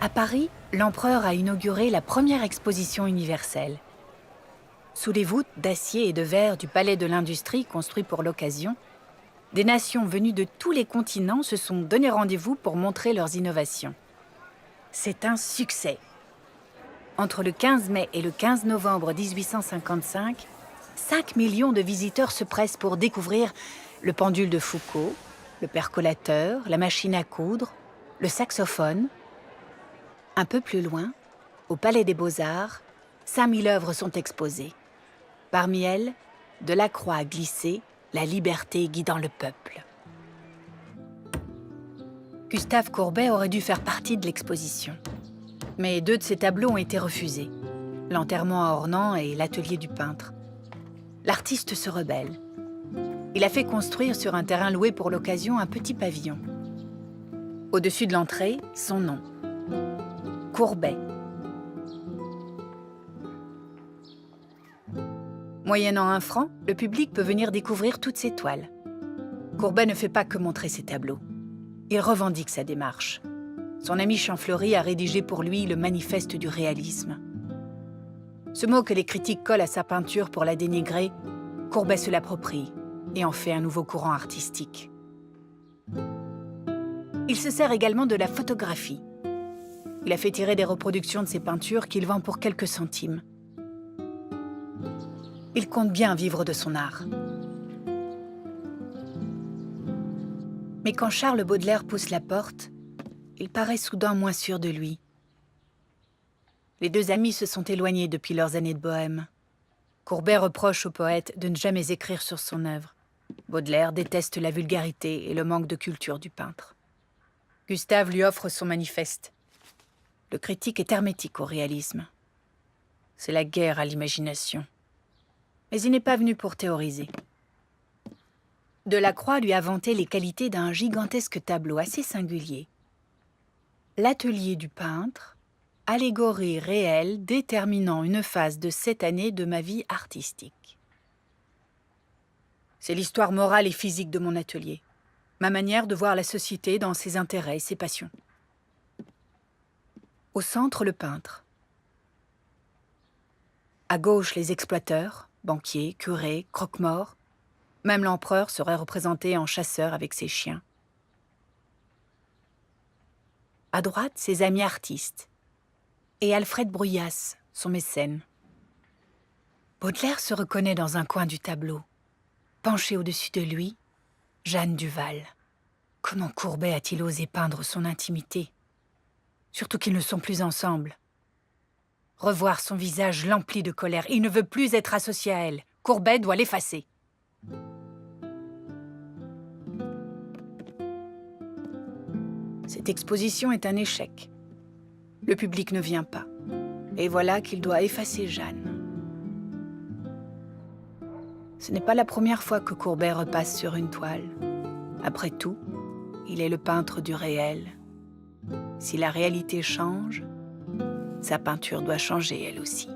À Paris, l'empereur a inauguré la première exposition universelle. Sous les voûtes d'acier et de verre du Palais de l'Industrie construit pour l'occasion, des nations venues de tous les continents se sont donné rendez-vous pour montrer leurs innovations. C'est un succès. Entre le 15 mai et le 15 novembre 1855, 5 millions de visiteurs se pressent pour découvrir le pendule de Foucault, le percolateur, la machine à coudre, le saxophone. Un peu plus loin, au Palais des Beaux-Arts, 5000 œuvres sont exposées. Parmi elles, Delacroix glissé, la liberté guidant le peuple. Gustave Courbet aurait dû faire partie de l'exposition. Mais 2 de ses tableaux ont été refusés, l'enterrement à Ornans et l'atelier du peintre. L'artiste se rebelle. Il a fait construire sur un terrain loué pour l'occasion un petit pavillon. Au-dessus de l'entrée, son nom. Courbet. Moyennant 1 franc, le public peut venir découvrir toutes ses toiles. Courbet ne fait pas que montrer ses tableaux. Il revendique sa démarche. Son ami Champfleury a rédigé pour lui le manifeste du réalisme. Ce mot que les critiques collent à sa peinture pour la dénigrer, Courbet se l'approprie et en fait un nouveau courant artistique. Il se sert également de la photographie. Il a fait tirer des reproductions de ses peintures qu'il vend pour quelques centimes. Il compte bien vivre de son art. Mais quand Charles Baudelaire pousse la porte, il paraît soudain moins sûr de lui. Les 2 amis se sont éloignés depuis leurs années de bohème. Courbet reproche au poète de ne jamais écrire sur son œuvre. Baudelaire déteste la vulgarité et le manque de culture du peintre. Gustave lui offre son manifeste. Le critique est hermétique au réalisme. C'est la guerre à l'imagination. Mais il n'est pas venu pour théoriser. Delacroix lui a vanté les qualités d'un gigantesque tableau assez singulier. L'atelier du peintre, allégorie réelle déterminant une phase de 7 années de ma vie artistique. C'est l'histoire morale et physique de mon atelier, ma manière de voir la société dans ses intérêts et ses passions. Au centre, le peintre. À gauche, les exploiteurs, banquiers, curés, croque-morts. Même l'empereur serait représenté en chasseur avec ses chiens. À droite, ses amis artistes. Et Alfred Bruyas, son mécène. Baudelaire se reconnaît dans un coin du tableau. Penchée au-dessus de lui, Jeanne Duval. Comment Courbet a-t-il osé peindre son intimité? Surtout qu'ils ne sont plus ensemble. Revoir son visage l'emplit de colère. Il ne veut plus être associé à elle. Courbet doit l'effacer. Cette exposition est un échec. Le public ne vient pas. Et voilà qu'il doit effacer Jeanne. Ce n'est pas la première fois que Courbet repasse sur une toile. Après tout, il est le peintre du réel. Si la réalité change, sa peinture doit changer elle aussi.